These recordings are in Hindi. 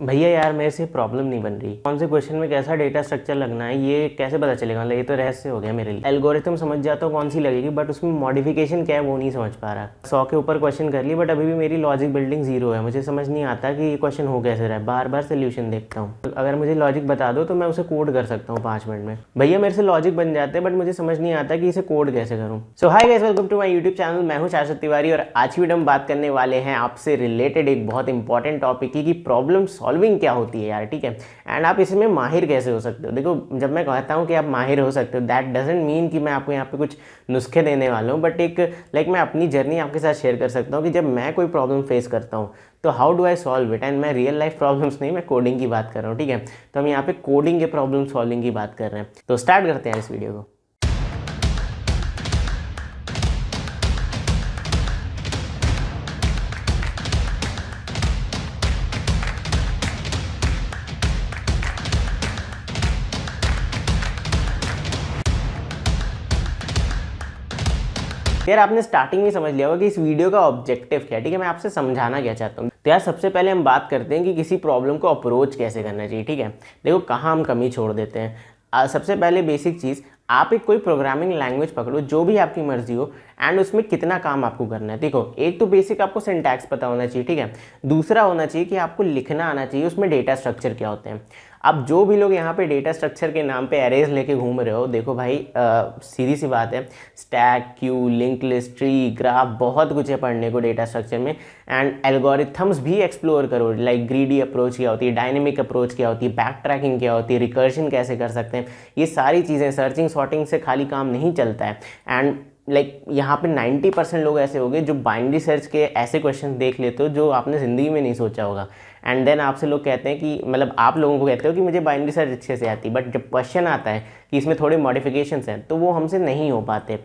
भैया यार मेरे से प्रॉब्लम नहीं बन रही, कौन से क्वेश्चन में कैसा डेटा स्ट्रक्चर लगना है ये कैसे पता चलेगा। मतलब ये तो रहस्य हो गया मेरे लिए। एल्गोरिथम समझ जाता हूँ कौन सी लगेगी, बट उसमें मॉडिफिकेशन क्या है वो नहीं समझ पा रहा। 100 के ऊपर क्वेश्चन कर ली बट अभी भी मेरी लॉजिक बिल्डिंग जीरो है। मुझे समझ नहीं आता कि ये क्वेश्चन हो कैसे रहा है, बार बार सोल्यूशन देखता हूँ। अगर मुझे लॉजिक बता दो तो मैं उसे कोड कर सकता हूँ 5 मिनट में। भैया मेरे से लॉजिक बन जाते हैं बट मुझे समझ नहीं आता कि इसे कोड कैसे करूँ। So hi guys, welcome to my YouTube channel. मैं हूँ शाश्वत तिवारी और आज की वीडियो में बात करने वाले हैं आपसे रिलेटेड एक बहुत इंपॉर्टेंट टॉपिक की कि प्रॉब्लम सॉल्विंग क्या होती है यार, ठीक है। एंड आप इसमें माहिर कैसे हो सकते हो। देखो, जब मैं कहता हूँ कि आप माहिर हो सकते हो, दैट डजंट मीन कि मैं आपको यहाँ पे कुछ नुस्खे देने वाला हूँ, बट एक मैं अपनी जर्नी आपके साथ शेयर कर सकता हूँ कि जब मैं कोई प्रॉब्लम फेस करता हूँ तो how do I solve it. And मैं रियल लाइफ प्रॉब्लम्स नहीं, मैं कोडिंग की बात कर रहा हूँ, ठीक है। तो हम यहाँ पे कोडिंग के प्रॉब्लम सॉल्विंग की बात कर रहे हैं। तो स्टार्ट करते हैं इस वीडियो को। यार आपने स्टार्टिंग में समझ लिया होगा कि इस वीडियो का ऑब्जेक्टिव क्या है, ठीक है। मैं आपसे समझाना क्या चाहता हूँ। तो यार सबसे पहले हम बात करते हैं कि किसी प्रॉब्लम को अप्रोच कैसे करना चाहिए, ठीक है। देखो कहाँ हम कमी छोड़ देते हैं। सबसे पहले बेसिक चीज़, आप एक कोई प्रोग्रामिंग लैंग्वेज पकड़ो जो भी आपकी मर्जी हो, एंड उसमें कितना काम आपको करना है। देखो, एक तो बेसिक आपको सिंटैक्स पता होना चाहिए, ठीक है। दूसरा होना चाहिए कि आपको लिखना आना चाहिए उसमें डेटा स्ट्रक्चर क्या होते हैं। अब जो भी लोग यहाँ पे डेटा स्ट्रक्चर के नाम पे एरेज लेके घूम रहे हो, देखो भाई सीधी सी बात है, stack, Q, link list, tree, graph, बहुत कुछ है पढ़ने को डेटा स्ट्रक्चर में। एंड एल्गोरिथम्स भी एक्सप्लोर करो, लाइक ग्रीडी अप्रोच क्या होती है, डायनेमिक अप्रोच क्या होती है, बैक ट्रैकिंग क्या होती है, रिकर्शन कैसे कर सकते हैं। ये सारी चीज़ें, सर्चिंग सॉर्टिंग से खाली काम नहीं चलता है। एंड यहाँ पे 90% लोग ऐसे होंगे जो बाइनरी सर्च के ऐसे क्वेश्चन देख लेते हो जो आपने ज़िंदगी में नहीं सोचा होगा। एंड देन आपसे लोग कहते हैं कि आप लोगों को कहते हो कि मुझे बाइनरी सर्च अच्छे से आती, बट जब क्वेश्चन आता है कि इसमें थोड़े मॉडिफिकेशंस हैं तो वो हमसे नहीं हो पाते।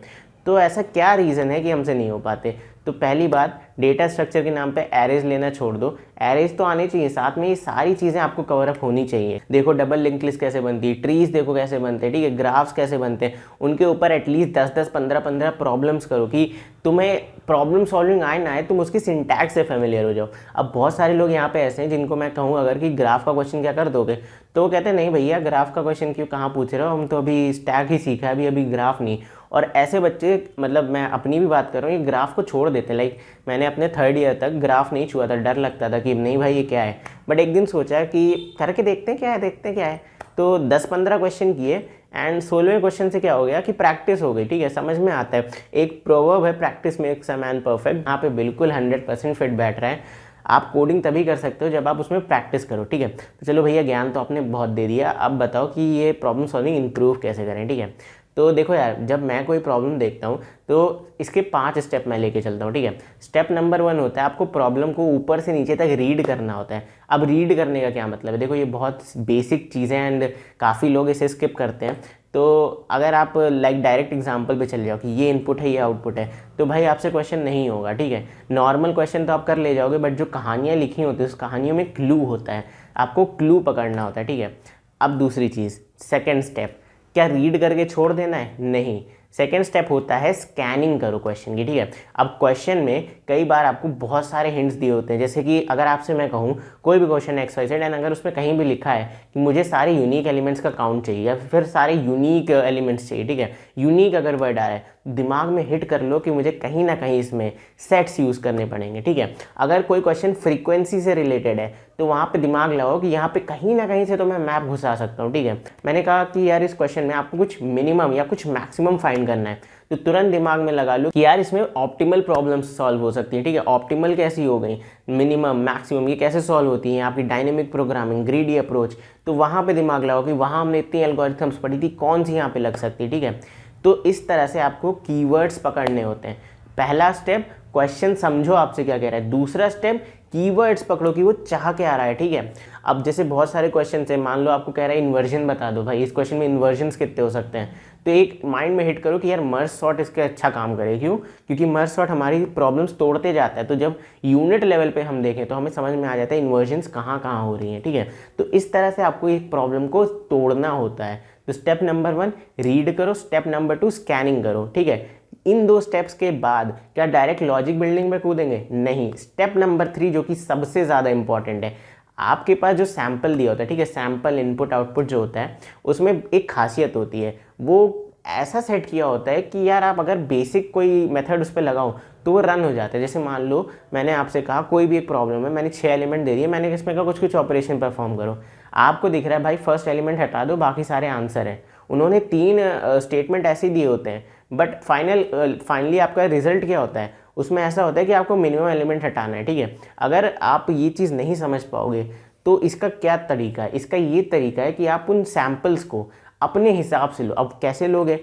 तो ऐसा क्या रीज़न है कि हमसे नहीं हो पाते। तो पहली बात, डेटा स्ट्रक्चर के नाम पे एरेज लेना छोड़ दो। एरेज तो आने चाहिए, साथ में ये सारी चीज़ें आपको कवर अप होनी चाहिए। देखो डबल लिंक लिस्ट कैसे बनती है, ट्रीज देखो कैसे बनते हैं, ठीक है, ग्राफ्स कैसे बनते हैं, उनके ऊपर एटलीस्ट 10-10, 15-15 प्रॉब्लम्स करो कि तुम्हें प्रॉब्लम सॉल्विंग आए ना आए, तुम उसकी सिंटैक्स से फेमिलियर हो जाओ। अब बहुत सारे लोग यहाँ पे ऐसे हैं जिनको मैं कहूँ अगर कि ग्राफ का क्वेश्चन क्या कर दोगे, तो वो कहते हैं नहीं भैया ग्राफ का क्वेश्चन क्यों, कहाँ पूछ रहे हो, हम तो अभी स्टैक ही सीखा है, अभी ग्राफ नहीं। और ऐसे बच्चे, मैं अपनी भी बात कर रहा हूँ, ये ग्राफ को छोड़ देते। लाइक मैंने अपने 3rd ईयर तक ग्राफ नहीं छुआ था, डर लगता था कि नहीं भाई ये क्या है। बट एक दिन सोचा कि करके देखते हैं क्या है, देखते हैं क्या है। तो 10-15 क्वेश्चन किए एंड 16वें क्वेश्चन से क्या हो गया कि प्रैक्टिस हो गई, ठीक है, समझ में आता है। एक प्रोवर्ब है, practice makes a man perfect, यहाँ पे बिल्कुल 100% फिट बैठ रहा है। आप कोडिंग तभी कर सकते हो जब आप उसमें प्रैक्टिस करो, ठीक है। तो चलो भैया, ज्ञान तो आपने बहुत दे दिया, अब बताओ कि ये प्रॉब्लम सॉल्विंग इंप्रूव कैसे करें, ठीक है। तो देखो यार, जब मैं कोई प्रॉब्लम देखता हूँ तो इसके 5 स्टेप मैं लेके चलता हूँ, ठीक है। स्टेप नंबर 1 होता है आपको प्रॉब्लम को ऊपर से नीचे तक रीड करना होता है। अब रीड करने का क्या मतलब है, देखो ये बहुत बेसिक चीज़ें एंड काफ़ी लोग इसे स्किप करते हैं। तो अगर आप डायरेक्ट एग्जांपल पे चले जाओ कि ये इनपुट है ये आउटपुट है, तो भाई आपसे क्वेश्चन नहीं होगा, ठीक है। नॉर्मल क्वेश्चन तो आप कर ले जाओगे, बट जो कहानियाँ लिखी होती है उस कहानियों में क्लू होता है, आपको क्लू पकड़ना होता है, ठीक है। अब दूसरी चीज़, सेकेंड स्टेप, क्या रीड करके छोड़ देना है, नहीं। सेकेंड स्टेप होता है स्कैनिंग करो क्वेश्चन की, ठीक है। अब क्वेश्चन में कई बार आपको बहुत सारे हिंट्स दिए होते हैं, जैसे कि अगर आपसे मैं कहूँ कोई भी क्वेश्चन XYZ एंड अगर उसमें कहीं भी लिखा है कि मुझे सारे यूनिक एलिमेंट्स का काउंट चाहिए या फिर सारे यूनिक एलिमेंट्स चाहिए, ठीक है, यूनिक अगर वर्ड आ रहा है, दिमाग में हिट कर लो कि मुझे कहीं ना कहीं इसमें सेट्स यूज़ करने पड़ेंगे, ठीक है। अगर कोई क्वेश्चन फ्रीक्वेंसी से रिलेटेड है तो वहाँ पे दिमाग लगाओ कि यहाँ पे कहीं ना कहीं से तो मैं मैप घुसा सकता हूँ, ठीक है। मैंने कहा कि यार इस क्वेश्चन में आपको कुछ मिनिमम या कुछ मैक्सिमम फाइंड करना है, तो तुरंत दिमाग में लगा लो कि यार इसमें ऑप्टिमल प्रॉब्लम्स सॉल्व हो सकती है, ठीक है। ऑप्टिमल कैसी हो गई, मिनिमम, मैक्सिमम, ये कैसे सॉल्व होती हैं, आपकी डायनेमिक प्रोग्रामिंग, ग्रीडी अप्रोच। तो वहाँ पे दिमाग लगाओ कि वहाँ हमने इतनी एल्गोरिथम्स पढ़ी थी, कौन सी यहाँ पे लग सकती है, ठीक है। तो इस तरह से आपको कीवर्ड्स पकड़ने होते हैं। पहला स्टेप, क्वेश्चन समझो आपसे क्या कह रहा है। दूसरा स्टेप, कीवर्ड्स पकड़ो कि वो चाह क्या रहा है, ठीक है। अब जैसे बहुत सारे क्वेश्चन है, मान लो आपको कह रहा है इन्वर्जन बता दो, भाई इस क्वेश्चन में इन्वर्जन्स कितने हो सकते हैं, तो एक माइंड में हिट करो कि यार मर्ज सॉर्ट इसके अच्छा काम करे। क्यों? क्योंकि मर्ज सॉर्ट हमारी प्रॉब्लम्स तोड़ते जाता है, तो जब यूनिट लेवल पे हम देखें तो हमें समझ में आ जाता है इन्वर्जन्स कहाँ कहाँ हो रही हैं, ठीक है। तो इस तरह से आपको एक प्रॉब्लम को तोड़ना होता है। तो स्टेप नंबर 1 रीड करो, स्टेप नंबर 2 स्कैनिंग करो, ठीक है। इन 2 स्टेप्स के बाद क्या डायरेक्ट लॉजिक बिल्डिंग में कूदेंगे? नहीं। स्टेप नंबर 3 जो कि सबसे ज़्यादा इंपॉर्टेंट है, आपके पास जो सैम्पल दिया होता है, ठीक है, सैम्पल इनपुट आउटपुट जो होता है उसमें एक खासियत होती है, वो ऐसा सेट किया होता है कि यार आप अगर बेसिक कोई मेथड उस पर लगाओ तो वो रन हो जाता है। जैसे मान लो मैंने आपसे कहा कोई भी एक प्रॉब्लम है, मैंने 6 एलिमेंट दे दिए, मैंने इसमें कहा कुछ कुछ ऑपरेशन परफॉर्म करो, आपको दिख रहा है भाई फर्स्ट एलिमेंट हटा दो बाकी सारे आंसर हैं। उन्होंने 3 स्टेटमेंट ऐसे दिए होते हैं, बट फाइनली आपका रिजल्ट क्या होता है, उसमें ऐसा होता है कि आपको मिनिमम एलिमेंट हटाना है, ठीक है। अगर आप ये चीज़ नहीं समझ पाओगे तो इसका क्या तरीका है, इसका ये तरीका है कि आप उन सैम्पल्स को अपने हिसाब से लो। अब कैसे लोगे,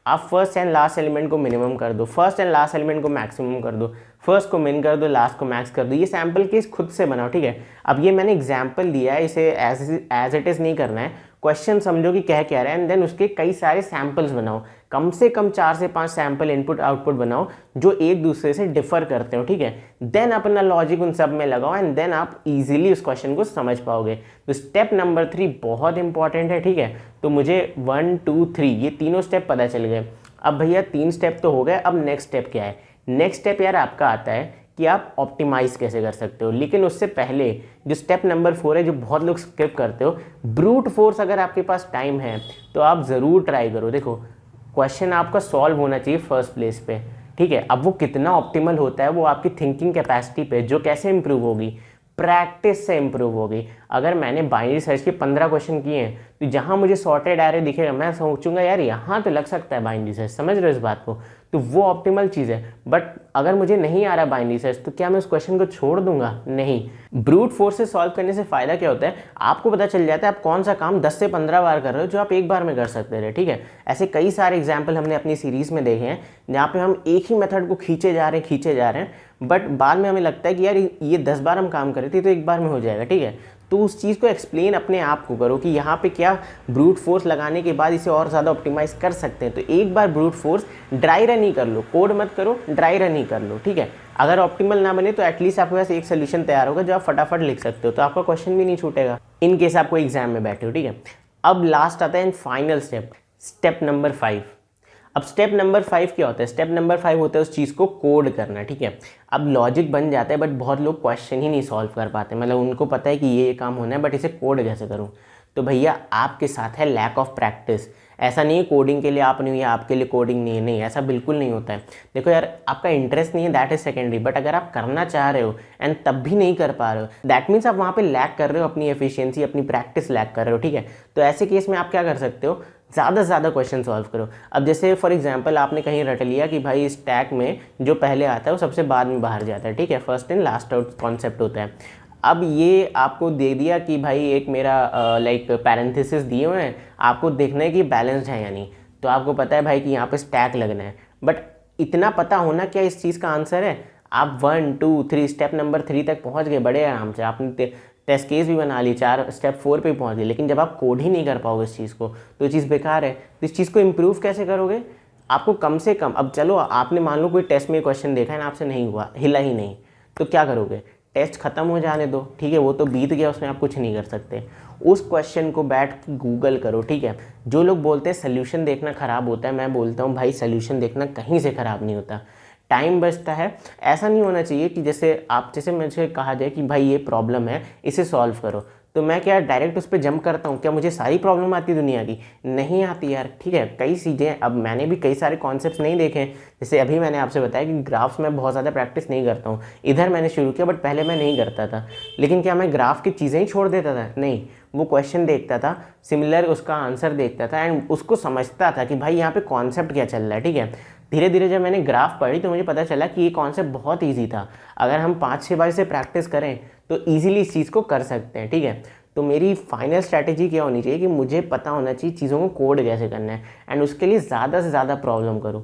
आप फर्स्ट एंड लास्ट एलिमेंट को मिनिमम कर दो, फर्स्ट एंड लास्ट एलिमेंट को मैक्सिमम कर दो, फर्स्ट को मिन कर दो, लास्ट को मैक्स कर दो। ये सैम्पल केस खुद से बनाओ, ठीक है। अब ये मैंने एग्जाम्पल दिया है, इसे एज इट इज़ नहीं करना है, क्वेश्चन समझो कि कह क्या रहा है एंड देन उसके कई सारे सैम्पल्स बनाओ, कम से कम 4 से 5 सैम्पल इनपुट आउटपुट बनाओ जो एक दूसरे से डिफर करते हो, ठीक है। देन अपना लॉजिक उन सब में लगाओ एंड देन आप इजीली उस क्वेश्चन को समझ पाओगे। तो स्टेप नंबर 3 बहुत इंपॉर्टेंट है, ठीक है। तो मुझे 1 2 3 ये तीनों स्टेप पता चल गए। अब भैया 3 स्टेप तो हो गए, अब नेक्स्ट स्टेप क्या है। नेक्स्ट स्टेप यार आपका आता है कि आप ऑप्टिमाइज कैसे कर सकते हो। लेकिन उससे पहले जो स्टेप नंबर 4 है, जो बहुत लोग स्किप करते हो, ब्रूट फोर्स। अगर आपके पास टाइम है तो आप ज़रूर ट्राई करो। देखो क्वेश्चन आपका सॉल्व होना चाहिए फर्स्ट प्लेस पे, ठीक है। अब वो कितना ऑप्टिमल होता है वो आपकी थिंकिंग कैपेसिटी पे, जो कैसे इंप्रूव होगी, प्रैक्टिस से इंप्रूव होगी। अगर मैंने बाइनरी सर्च के 15 क्वेश्चन किए हैं तो जहाँ मुझे सॉर्टेड एरे दिखेगा मैं सोचूंगा यार यहाँ तो लग सकता है बाइनरी सर्च, समझ रहे हो इस बात को, तो वो ऑप्टिमल चीज़ है। बट अगर मुझे नहीं आ रहा बाइनरी सर्च तो क्या मैं उस क्वेश्चन को छोड़ दूंगा? नहीं। ब्रूट फोर्स से सॉल्व करने से फायदा क्या होता है, आपको पता चल जाता है आप कौन सा काम 10 से 15 बार कर रहे हो जो आप एक बार में कर सकते थे, ठीक है। ऐसे कई सारे एग्जाम्पल हमने अपनी सीरीज में देखे हैं जहाँ पे हम एक ही मेथड को खींचे जा रहे हैं, बट बाद में हमें लगता है कि यार ये 10 बार हम काम कर रहे थे तो एक बार में हो जाएगा, ठीक है। तो उस चीज़ को एक्सप्लेन अपने आप को करो कि यहाँ पे क्या ब्रूट फोर्स लगाने के बाद इसे और ज़्यादा ऑप्टिमाइज कर सकते हैं। तो एक बार ब्रूट फोर्स ड्राई रन ही कर लो, कोड मत करो, ड्राई रन ही कर लो, ठीक है। अगर ऑप्टिमल ना बने तो एटलीस्ट आपके पास एक सोल्यूशन तैयार होगा जो आप फटाफट लिख सकते हो, तो आपका क्वेश्चन भी नहीं छूटेगा इन केस आप कोई एग्जाम में बैठे हो, ठीक है। अब लास्ट आता है and final step, step number 5। अब स्टेप नंबर 5 क्या होता है? स्टेप नंबर 5 होता है उस चीज़ को कोड करना, ठीक है। अब लॉजिक बन जाता है बट बहुत लोग क्वेश्चन ही नहीं सॉल्व कर पाते, मतलब उनको पता है कि ये काम होना है बट इसे कोड कैसे करूँ। तो भैया आपके साथ है लैक ऑफ प्रैक्टिस। ऐसा नहीं है कोडिंग के लिए आप नहीं हुई, आपके लिए कोडिंग नहीं है, नहीं, ऐसा बिल्कुल नहीं होता है। देखो यार आपका इंटरेस्ट नहीं है, दैट इज सेकेंडरी, बट अगर आप करना चाह रहे हो एंड तब भी नहीं कर पा रहे हो, दैट मीन्स आप वहाँ पे लैक कर रहे हो, अपनी एफिशिएंसी, अपनी प्रैक्टिस लैक कर रहे हो, ठीक है। तो ऐसे केस में आप क्या कर सकते हो, ज़्यादा से ज़्यादा क्वेश्चन सॉल्व करो। अब जैसे फॉर एग्जांपल आपने कहीं रट लिया कि भाई इस टैग में जो पहले आता है वो सबसे बाद में बाहर जाता है, ठीक है, first in last out concept होता है। अब ये आपको दे दिया कि भाई एक मेरा लाइक पैरेंथेसिस दिए हुए हैं, आपको देखना है कि बैलेंस्ड है या नहीं, तो आपको पता है भाई कि यहाँ पे स्टैक लगना है, बट इतना पता होना क्या इस चीज़ का आंसर है। आप 1 2 3 स्टेप नंबर 3 तक पहुँच गए बड़े आराम से, आपने टेस्ट केस भी बना ली, 4 स्टेप 4 पे पहुँच गए, लेकिन जब आप कोड ही नहीं कर पाओगे इस चीज़ को तो ये चीज़ बेकार है। तो इस चीज़ को इम्प्रूव कैसे करोगे? आपको कम से कम, अब चलो आपने मान लो कोई टेस्ट में क्वेश्चन देखा है ना, आपसे नहीं हुआ, हिला ही नहीं, तो क्या करोगे? टेस्ट खत्म हो जाने दो, ठीक है, वो तो बीत गया, उसमें आप कुछ नहीं कर सकते। उस क्वेश्चन को बैठ के गूगल करो, ठीक है। जो लोग बोलते हैं सोल्यूशन देखना ख़राब होता है, मैं बोलता हूँ भाई सोल्यूशन देखना कहीं से ख़राब नहीं होता, टाइम बचता है। ऐसा नहीं होना चाहिए कि जैसे मुझे कहा जाए कि भाई ये प्रॉब्लम है इसे सॉल्व करो, तो मैं क्या डायरेक्ट उस पर जंप करता हूँ? क्या मुझे सारी प्रॉब्लम आती है दुनिया की? नहीं आती यार, ठीक है। कई चीज़ें, अब मैंने भी कई सारे कॉन्सेप्ट्स नहीं देखे हैं, जैसे अभी मैंने आपसे बताया कि ग्राफ्स में बहुत ज़्यादा प्रैक्टिस नहीं करता हूँ, इधर मैंने शुरू किया बट पहले मैं नहीं करता था। लेकिन क्या मैं ग्राफ की चीज़ें ही छोड़ देता था? नहीं, वो क्वेश्चन देखता था, सिमिलर उसका आंसर देखता था एंड उसको समझता था कि भाई यहाँ पे कॉन्सेप्ट क्या चल रहा है, ठीक है। धीरे धीरे जब मैंने ग्राफ पढ़ी तो मुझे पता चला कि ये कॉन्सेप्ट बहुत ईजी था, अगर हम 5-6 बार से प्रैक्टिस करें तो ईजिली इस चीज़ को कर सकते हैं, ठीक है। तो मेरी फाइनल स्ट्रैटेजी क्या होनी चाहिए कि मुझे पता होना चाहिए चीज़ों को कोड कैसे करना है एंड उसके लिए ज़्यादा से ज़्यादा प्रॉब्लम करूँ।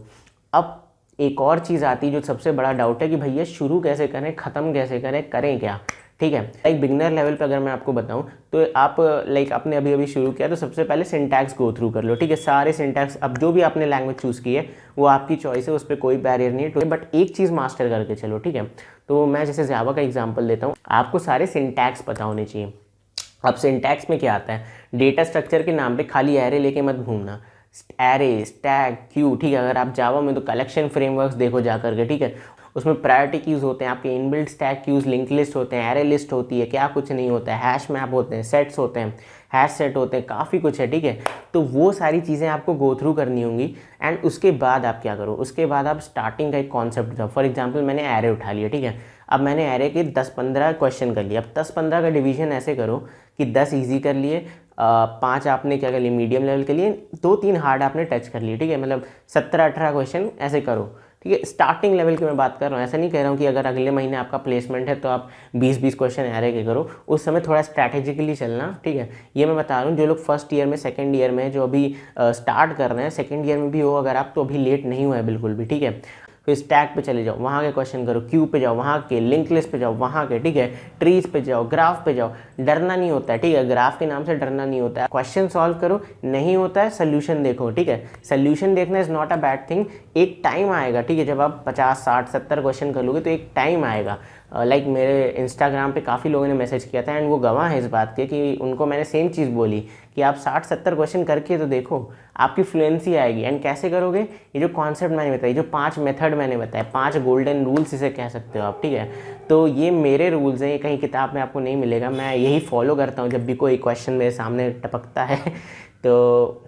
अब एक और चीज़ आती है जो सबसे बड़ा डाउट है कि भैया शुरू कैसे करें, ख़त्म कैसे करें क्या, ठीक है। लाइक बिगनर लेवल पे अगर मैं आपको बताऊं तो आप लाइक आपने अभी शुरू किया तो सबसे पहले सिंटैक्स गो थ्रू कर लो, ठीक है। सारे सिंटैक्स, अब जो भी आपने लैंग्वेज चूज़ की है वो आपकी चॉइस है, उस पर कोई बैरियर नहीं है, बट एक चीज़ मास्टर करके चलो, ठीक है। तो मैं जैसे जावा का एग्जाम्पल देता हूँ, आपको सारे सिंटैक्स पता होने चाहिए। अब सिंटैक्स में क्या आता है, डेटा स्ट्रक्चर के नाम पे खाली एरे लेके मत घूमना, एरे, स्टैक, क्यू, ठीक है। अगर आप जावा में तो कलेक्शन फ्रेमवर्क्स देखो जा करके, ठीक है। उसमें प्रायोरिटी कीज होते हैं, आपके inbuilt stack keys, link list होते हैं, एरे लिस्ट होती है, क्या कुछ नहीं होता है, हैश मैप होते हैं, सेट्स होते हैं, हैश सेट होते हैं, काफ़ी कुछ है, ठीक है। तो वो सारी चीज़ें आपको गो थ्रू करनी होंगी एंड उसके बाद आप क्या करो, उसके बाद आप स्टार्टिंग का एक कॉन्सेप्ट उठाओ। फॉर एग्जांपल मैंने एरे उठा लिया, ठीक है। अब मैंने एरे के 10-15 क्वेश्चन कर लिए। अब 10-15 का डिवीजन ऐसे करो कि 10 ईजी कर लिए, 5 आपने क्या कर लिए मीडियम लेवल के लिए, 2-3 हार्ड आपने टच कर लिए, ठीक है। मतलब 17-18 क्वेश्चन ऐसे करो, ठीक है। स्टार्टिंग लेवल की मैं बात कर रहा हूँ, ऐसा नहीं कह रहा हूँ कि अगर अगले महीने आपका प्लेसमेंट है तो आप 20-20 क्वेश्चन एरे के करो। उस समय थोड़ा स्ट्रैटेजिकली चलना, ठीक है। ये मैं बता रहा हूँ जो लोग फर्स्ट ईयर में, सेकंड ईयर में, जो अभी स्टार्ट कर रहे हैं, सेकंड ईयर में भी हो अगर आप, तो अभी लेट नहीं हुआ है बिल्कुल भी, ठीक है। फिर स्टैक पे चले जाओ, वहाँ के क्वेश्चन करो, क्यू पे जाओ, वहाँ के लिंक लिस्ट पे जाओ, वहाँ के, ठीक है, ट्रीज पे जाओ, ग्राफ पे जाओ। डरना नहीं होता है, ठीक है, ग्राफ के नाम से डरना नहीं होता है। क्वेश्चन सॉल्व करो, नहीं होता है सोल्यूशन देखो, ठीक है। सोल्यूशन देखना is not a bad thing. एक टाइम आएगा, ठीक है, जब आप 50, 60, 70 क्वेश्चन कर लोगे तो एक टाइम आएगा। लाइक मेरे इंस्टाग्राम पे काफ़ी लोगों ने मैसेज किया था एंड वो गवाह है इस बात के कि उनको मैंने सेम चीज़ बोली कि आप 60-70 क्वेश्चन करके तो देखो, आपकी फ्लुएंसी आएगी। एंड कैसे करोगे, ये जो कॉन्सेप्ट मैंने बताया, जो 5 मेथड मैंने बताया, 5 गोल्डन रूल्स इसे कह सकते हो आप, ठीक है। तो ये मेरे रूल्स हैं, ये कहीं किताब में आपको नहीं मिलेगा, मैं यही फॉलो करता हूँ जब भी कोई क्वेश्चन मेरे सामने टपकता है। तो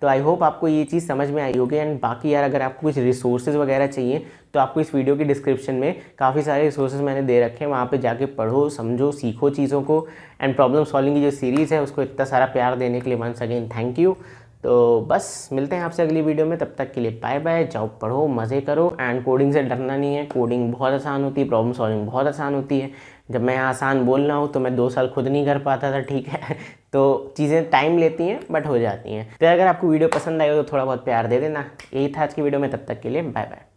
आई होप आपको ये चीज़ समझ में आई होगी। एंड बाकी यार अगर आपको कुछ रिसोर्सेज वगैरह चाहिए तो आपको इस वीडियो की डिस्क्रिप्शन में काफ़ी सारे रिसोर्सेज मैंने दे रखे हैं, वहाँ पे जाके पढ़ो, समझो, सीखो चीज़ों को। एंड प्रॉब्लम सॉल्विंग की जो सीरीज़ है उसको इतना सारा प्यार देने के लिए वंस अगेन थैंक यू। तो बस मिलते हैं आपसे अगली वीडियो में, तब तक के लिए बाय बाय। जाओ पढ़ो, मज़े करो एंड कोडिंग से डरना नहीं है। कोडिंग बहुत आसान होती है, प्रॉब्लम सॉल्विंग बहुत आसान होती है। जब मैं आसान बोल रहा हूँ तो मैं 2 साल खुद नहीं कर पाता था, ठीक है। तो चीज़ें टाइम लेती हैं बट हो जाती हैं। तो अगर आपको वीडियो पसंद आई हो तो थोड़ा बहुत प्यार दे देना। यही था आज की वीडियो में, तब तक के लिए बाय बाय।